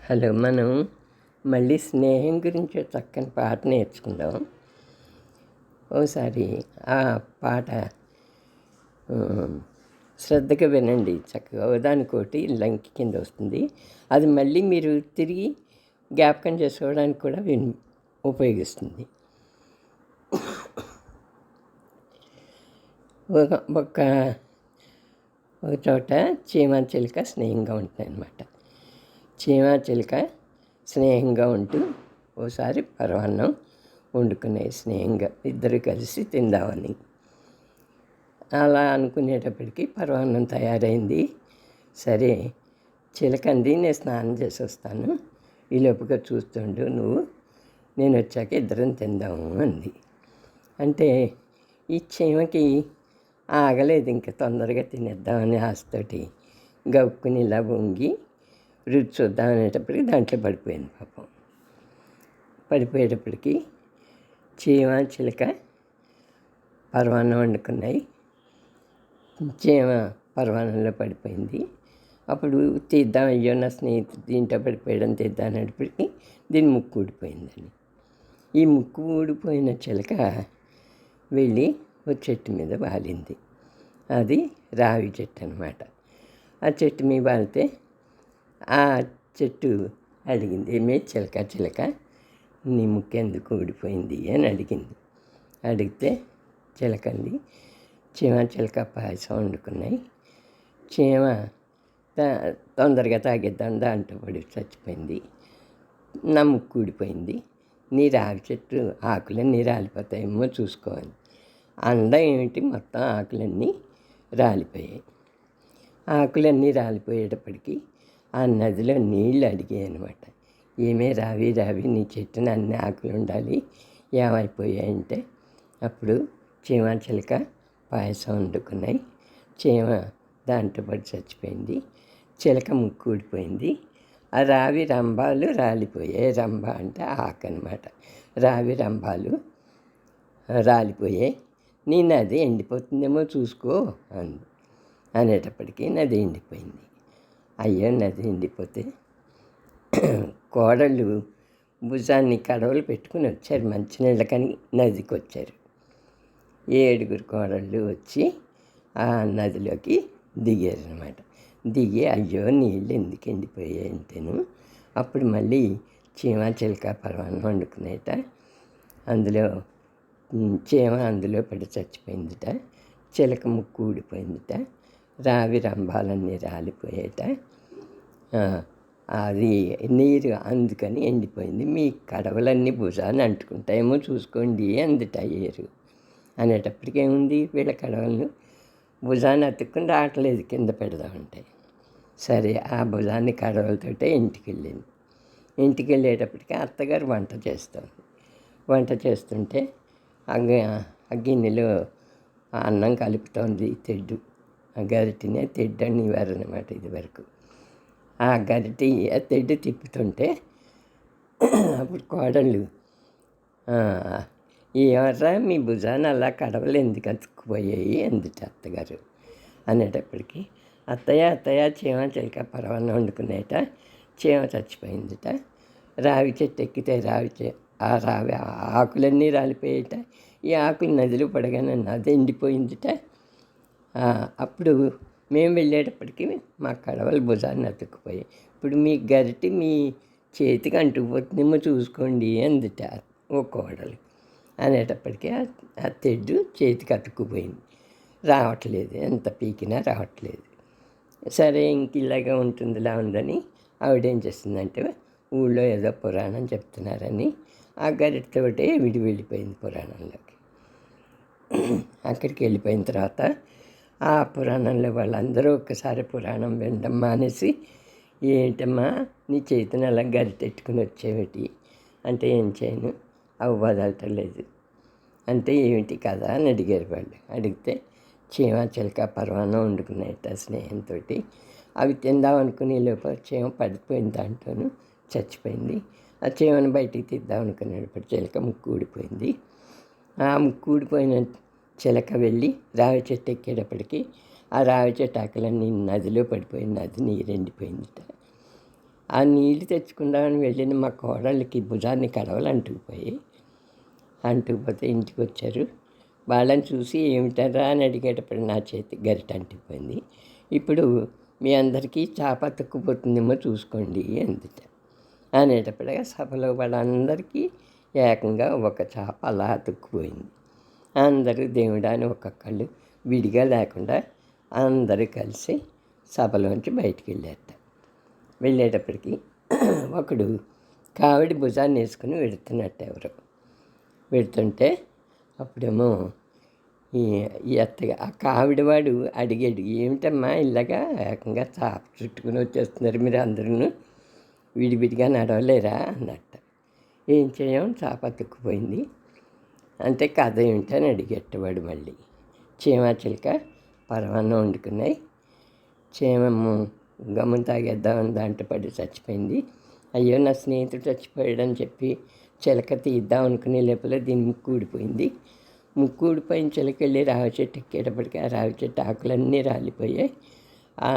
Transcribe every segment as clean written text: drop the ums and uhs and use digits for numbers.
Hello, మనం మళ్ళీ స్నేహం గురించి ఒక చక్కని పాట నేర్చుకుందాం. ఓసారి ఆ పాట శ్రద్ధగా వినండి. చక్కగా దానికోటి లంకి కింద వస్తుంది. అది మళ్ళీ మీరు తిరిగి జ్ఞాపకం చేసుకోవడానికి కూడా ఉపయోగిస్తుంది. ఒక ఒక ఒక చోట చీమ చిలుక స్నేహంగా ఉంటుంది అన్నమాట. చీమ చిలుక స్నేహంగా ఉంటూ ఓసారి పరమాన్నం వండుకునే స్నేహంగా ఇద్దరు కలిసి తిందామని. అలా అనుకునేటప్పటికి పరమాన్నం తయారైంది. సరే, చిలకంది నేను స్నానం చేసి వస్తాను, ఈ లోపుగా చూస్తుండు నువ్వు, నేను వచ్చాక ఇద్దరం తిందాము అంది. అంటే ఈ చీమకి ఆగలేదు, ఇంకా తొందరగా తినేద్దామని ఆశతోటి గవుక్కుని ఇలా వంగి రుచి చూద్దాం అనేటప్పటికి దాంట్లో పడిపోయింది. పాపం పడిపోయేటప్పటికి చీమ చిలక పరమాన్నం వండుకున్నాయి. చీమ పరమాన్నంలో పడిపోయింది. అప్పుడు తీద్దాం, అయ్యో నా స్నేహితుడు దీంట్లో పడిపోయడం తీద్దాం అనేటప్పటికి దీని ముక్కు ఊడిపోయిందని. ఈ ముక్కు ఊడిపోయిన చిలక వెళ్ళి ఒక చెట్టు మీద వాలింది. అది రావి చెట్టు అన్నమాట. ఆ చెట్టు మీద వాలితే ఆ చెట్టు అడిగింది, ఏమే చిలక చిలక, నీ ముక్కు ఎందుకు ఊడిపోయింది అని అడిగింది. అడిగితే చిలకంది, చీమ చిలక పాయసం వండుకున్నాయి. చీమ తొందరగా తాగేద్దాం దాంట్లో పడి చచ్చిపోయింది. నా ముక్కు ఊడిపోయింది, నీ రావి చెట్టు ఆకులన్నీ రాలిపోతాయేమో చూసుకోవాలి. అందం ఏమిటి, మొత్తం ఆకులన్నీ రాలిపోయాయి. ఆకులన్నీ రాలిపోయేటప్పటికి ఆ నదిలో నీళ్ళు అడిగాయి అనమాట. ఏమే రావి రావి, నీ చెట్టున అన్ని ఆకులు ఉండాలి, ఏమైపోయాయంటే అప్పుడు చీమ చిలక పాయసం వండుకున్నాయి. చీమ దాంట్లో పడి చచ్చిపోయింది. చిలక ముక్కు ఊడిపోయింది. ఆ రావి రంభాలు రాలిపోయాయి. రంభ అంటే ఆకు అనమాట. రావి రంభాలు రాలిపోయాయి. నీ నది ఎండిపోతుందేమో చూసుకో అనేటప్పటికీ నది ఎండిపోయింది. అయ్యో, నది ఎండిపోతే కోడళ్ళు భుజాన్ని కడవలు పెట్టుకుని వచ్చారు మంచినీళ్ళకని నదికి వచ్చారు. 7 కోడళ్ళు వచ్చి ఆ నదిలోకి దిగారు అనమాట. దిగి అయ్యో నీళ్ళు ఎందుకు ఎండిపోయాయి అంటేను అప్పుడు మళ్ళీ చీమ చిలక పరమాన్నం వండుకునేట. అందులో చీమ అందులో పడి చచ్చిపోయిందిట. చిలక ముక్కు ఊడిపోయిందిట. రావి రంభాలన్నీ రాలిపోయేట. అది నీరు అందుకని ఎండిపోయింది. మీ కడవలన్నీ భుజాన్ని అంటుకుంటాయేమో చూసుకోండి అందుట అయ్యారు. అనేటప్పటికి ఏముంది, వీళ్ళ కడవలను భుజాన్ని అతుక్కుని రావట్లేదు, కింద పెడదామంటే. సరే, ఆ భుజాన్ని కడవలతోటే ఇంటికి వెళ్ళింది. ఇంటికి వెళ్ళేటప్పటికి అత్తగారు వంట చేస్తుంది. వంట చేస్తుంటే ఆ గిన్నెలో అన్నం కలుపుతోంది తెడ్డు. ఆ గరిటినే తెడ్డు అనేవారు అనమాట ఇది వరకు. ఆ గరిటి ఆ తెడ్డు తిప్పుతుంటే అప్పుడు కోడళ్ళు, ఏమర్రా మీ భుజాన్ని అలా కడవలు ఎందుకు అతుక్కుపోయాయి అందుట అత్తగారు. అనేటప్పటికి అత్తయ్య చీమ చిలక పరమాన్నం వండుకునేట, చీమ చచ్చిపోయిందిట. రావి చెట్టు ఎక్కితే ఆ రావి ఆకులన్నీ రాలిపోయేట. ఈ ఆకులు నదిలో పడగానే నది ఎండిపోయిందిట. అప్పుడు మేము వెళ్ళేటప్పటికి మా కడవలు భుజాన్ని అతుక్కుపోయాయి. ఇప్పుడు మీ గరిటి మీ చేతికి అంటుకుపోతుందేమో చూసుకోండి అందుట ఓ కోడలు. అనేటప్పటికీ ఆ తెడ్డు చేతికి అతుక్కుపోయింది, రావట్లేదు, ఎంత పీకినా రావట్లేదు. సరే, ఇంక ఇలాగే ఉంటుందిలా ఉందని ఆవిడేం చేస్తుందంటే ఊళ్ళో ఏదో పురాణం చెప్తున్నారని ఆ గరిటతోటే వెళ్ళిపోయింది పురాణంలోకి. అక్కడికి వెళ్ళిపోయిన తర్వాత ఆ పురాణంలో వాళ్ళందరూ ఒక్కసారి పురాణం వినడం మానేసి, ఏంటమ్మా నీ చేతిని అలా గరిటెట్టుకుని వచ్చేవిటి అంటే, ఏం చేయను, అవి వదలటలేదు అంటే, ఏమిటి కదా అని అడిగారు వాళ్ళు. అడిగితే చీమ చిలక పరమాన్నం వండుకునేట స్నేహంతో. అవి తిందాం అనుకునే లోపల చీమ పడిపోయిన దాంట్లోనూ చచ్చిపోయింది. ఆ చీమను బయటికి తీద్దాం అనుకునేటప్పుడు చిలక ముక్కు ఊడిపోయింది. ఆ ముక్కు ఊడిపోయిన చిలక వెళ్ళి రావి చెట్టు ఎక్కేటప్పటికి ఆ రావి చెట్టు ఆకులన్నీ నదిలో పడిపోయి నది నీరు ఎండిపోయిందిట. ఆ నీళ్ళు తెచ్చుకుందామని వెళ్ళిన మా కోడళ్ళకి భుజాన్ని కడవలు అంటుకుపోతే ఇంటికి వచ్చారు. వాళ్ళని చూసి ఏమిటారా అని అడిగేటప్పుడు నా చేతి గరిట అంటుకుపోయింది. ఇప్పుడు మీ అందరికీ చేప అతుక్కుపోతుందేమో చూసుకోండి అందుట అనేటప్పుడుగా సభలో వాళ్ళందరికీ ఏకంగా ఒక చేప అలా అతుక్కుపోయింది. అందరూ దేవుడా అని ఒక్కొక్కళ్ళు విడిగా లేకుండా అందరూ కలిసి సభలోంచి బయటికి వెళ్ళేటప్పటికి ఒకడు కావిడి భుజాన్ని వేసుకుని వెడుతున్నట్టు ఎవరు వెడుతుంటే అప్పుడేమో ఈ అత్తగా ఆ కావిడివాడు అడిగాడు, ఏమిటమ్మా ఇలాగా ఏకంగా చాప చుట్టుకుని వచ్చేస్తున్నారు మీరు అందరూ, విడివిడిగా నడవలేరా అన్నట్ట. ఏం చేయం, చాప అతుక్కుపోయింది అంటే కథ ఏమిటని అడిగేటవాడు. మళ్ళీ చీమ చిలుక పరమాన్నం వండుకున్నాయి. చీమము గమ్మున తాగేద్దామని దాంట్లో పడి చచ్చిపోయింది. అయ్యో నా స్నేహితుడు చచ్చిపోయాడని చెప్పి చిలక తీద్దాం అనుకునే లోపల దీని ముక్కు ఊడిపోయింది. ముక్కు ఊడిపోయిన చిలక వెళ్ళి రావి చెట్టు ఎక్కేటప్పటికి ఆ రావి చెట్టు ఆకులన్నీ రాలిపోయాయి. ఆ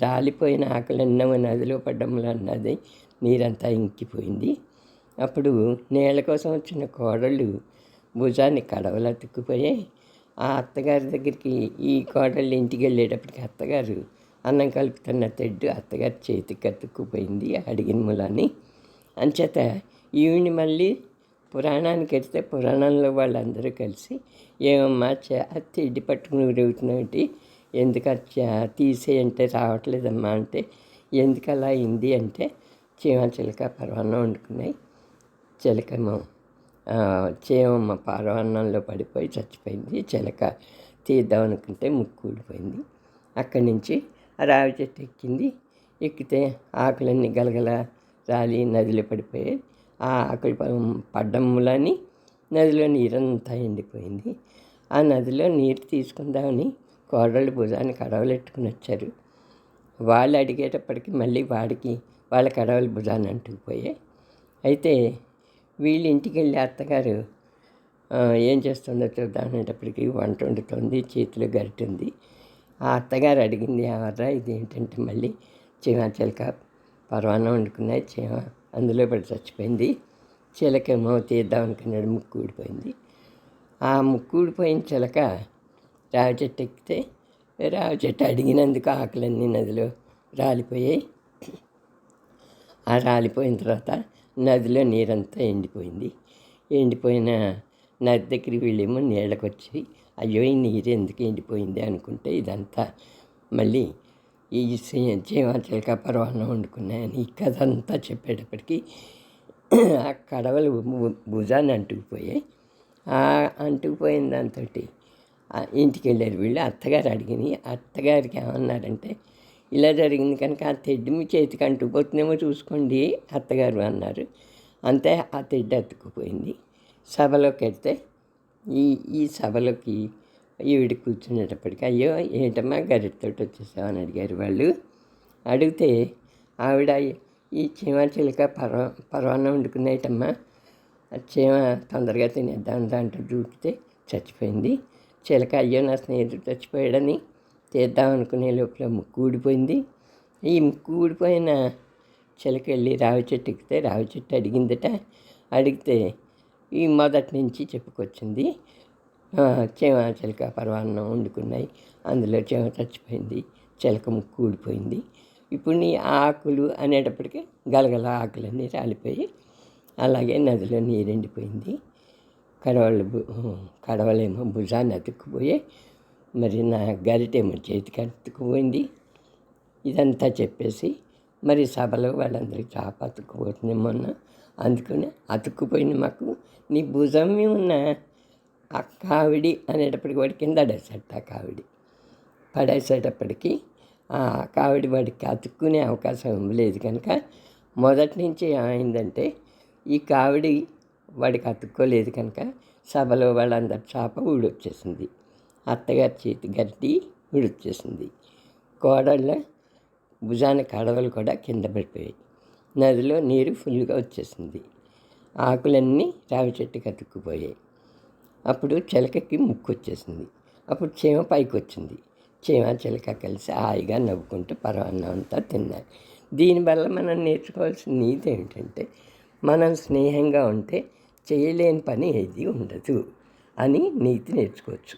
రాలిపోయిన ఆకులన్నీ నదిలో పడ్డంలో అన్నది నీరంతా ఇంకిపోయింది. అప్పుడు నీళ్ళ కోసం వచ్చిన కోడళ్ళు భుజాన్ని కడవలు అతుక్కుపోయాయి. ఆ అత్తగారి దగ్గరికి ఈ కోడళ్ళు ఇంటికి వెళ్ళేటప్పటికి అత్తగారు అన్నం కలుపుతున్న తెడ్డు అత్తగారి చేతికి అతుక్కుపోయింది అడిగిన మూలాన్ని. అంచేత ఈవిని మళ్ళీ పురాణానికి వెళ్తే పురాణంలో వాళ్ళందరూ కలిసి ఏమమ్మా తెడ్డి పట్టుకుని ఊరేగుతున్నావు, ఎందుకు తీసేయంటే రావట్లేదమ్మా అంటే ఎందుకు అలా అయింది అంటే చీమ చిలక పరమాన్నం వండుకున్నాయి. చిలకేమో చీమమ్మ పరమాన్నంలో పడిపోయి చచ్చిపోయింది. చిలక తీద్దాం అనుకుంటే ముక్కు ఊడిపోయింది. అక్కడి నుంచి రావి చెట్టు ఎక్కితే ఆకులన్నీ గలగల రాలి నదిలో పడిపోయాయి. ఆ ఆకులు పడ్డం మూలని నదిలో నీరంతా ఎండిపోయింది. ఆ నదిలో నీరు తీసుకుందామని కోడళ్ళు భుజాన్ని కడవలెట్టుకుని వచ్చారు. వాళ్ళు అడిగేటప్పటికి మళ్ళీ వాళ్ళ కడవలు భుజాన్ని అంటుకుపోయాయి. అయితే వీళ్ళు ఇంటికి వెళ్ళి అత్తగారు ఏం చేస్తుందో చూద్దామనేటప్పటికి వంట వండుతుంది, చేతిలో గరిటెంది. ఆ అత్తగారు అడిగింది, ఎవర్రా ఇది ఏంటంటే మళ్ళీ చీమ చిలక పరమాన్నం వండుకున్నాయి, చీమ అందులో పడి చచ్చిపోయింది. చిలకేమో తీద్దాం అనుకున్నాడు, ముక్కు ఊడిపోయింది. ఆ ముక్కు ఊడిపోయిన చిలక రావి చెట్టు ఎక్కితే రావి చెట్టు అడిగినందుకు ఆకులన్నీ నదిలో రాలిపోయాయి. ఆ రాలిపోయిన తర్వాత నదిలో నీరంతా ఎండిపోయిన నది దగ్గరికి వెళ్ళేమో నీళ్ళకి వచ్చి అయ్యో ఈ నీరు ఎందుకు ఎండిపోయింది అనుకుంటే ఇదంతా మళ్ళీ ఈ చీమ చిలక పరమాన్నం వండుకున్నాయని ఈ కథ అంతా చెప్పేటప్పటికి ఆ కడవలు భుజాన్ని అంటుకుపోయాయి. ఆ అంటుకుపోయిన దాంతో ఇంటికి వెళ్ళారు వీళ్ళు. అత్తగారు అత్తగారికి ఏమన్నారంటే ఇలా జరిగింది కనుక ఆ తెడ్డు మీ చేతికి అంటుకుపోతుందేమో చూసుకోండి అత్తగారు అన్నారు. అంతే ఆ తెడ్డు అతుక్కుపోయింది. సభలోకి వెళ్తే ఈ సభలోకి ఈవిడ కూర్చునేటప్పటికి అయ్యో ఏంటమ్మా గరిటతోటి వచ్చేసామని అడిగారు వాళ్ళు. అడిగితే ఆవిడ ఈ చీమ చిలక పరమాన్నం వండుకునేటమ్మా, చీమ తొందరగా తినేద్దాం దాంట్లో దూకితే చచ్చిపోయింది. చిలక అయ్యో నా స్నేహితుడు చచ్చిపోయాడని తీద్దాం అనుకునే లోపల ముక్కు ఊడిపోయింది. ఈ ముక్కు ఊడిపోయిన చిలక వెళ్ళి రావి చెట్టు ఎక్కితే రావి చెట్టు అడిగితే ఈ మొదటి నుంచి చెప్పుకొచ్చింది. చీమ చిలక పరమాన్నం వండుకున్నాయి, అందులో చీమ చచ్చిపోయింది, చిలక ముక్కు ఊడిపోయింది. ఇప్పుడు నీ ఆకులు అనేటప్పటికీ గలగల ఆకులన్నీ రాలిపోయి అలాగే నదిలో నీరెండిపోయింది. కడవలేమో భుజాన్ని అతుక్కుపోయి మరి నా గరిటేమో చేతికి అతుక్కుపోయింది. ఇదంతా చెప్పేసి మరి సభలో వాళ్ళందరికీ చాప అతుక్కుపోతుందేమో అందుకని అతుక్కుపోయింది మాకు నీ భుజం ఉన్న ఆ కావిడి అనేటప్పటికి వాడి కింద పడేసేటప్పటికి ఆ కావిడి వాడికి అతుక్కునే అవకాశం లేదు కనుక మొదటి నుంచి ఏమైందంటే ఈ కావిడి వాడికి అతుక్కోలేదు కనుక సభలో వాళ్ళందరి చాప ఊడొచ్చేసింది. అత్తగారి చేతి గరిటి ఊడొచ్చేసింది. కోడళ్ళ భుజాన కడవలు కూడా కింద పడిపోయాయి. నదిలో నీరు ఫుల్గా వచ్చేసింది. ఆకులన్నీ రావి చెట్టుకి అతుక్కుపోయాయి. అప్పుడు చిలకకి ముక్కు వచ్చేసింది. అప్పుడు చీమ పైకి వచ్చింది. చీమ చిలక కలిసి హాయిగా నవ్వుకుంటూ పరమాన్నం అంతా దీనివల్ల మనం నేర్చుకోవాల్సిన నీతి ఏమిటంటే మనం స్నేహంగా ఉంటే చేయలేని పని ఏది ఉండదు అని నీతి నేర్చుకోవచ్చు.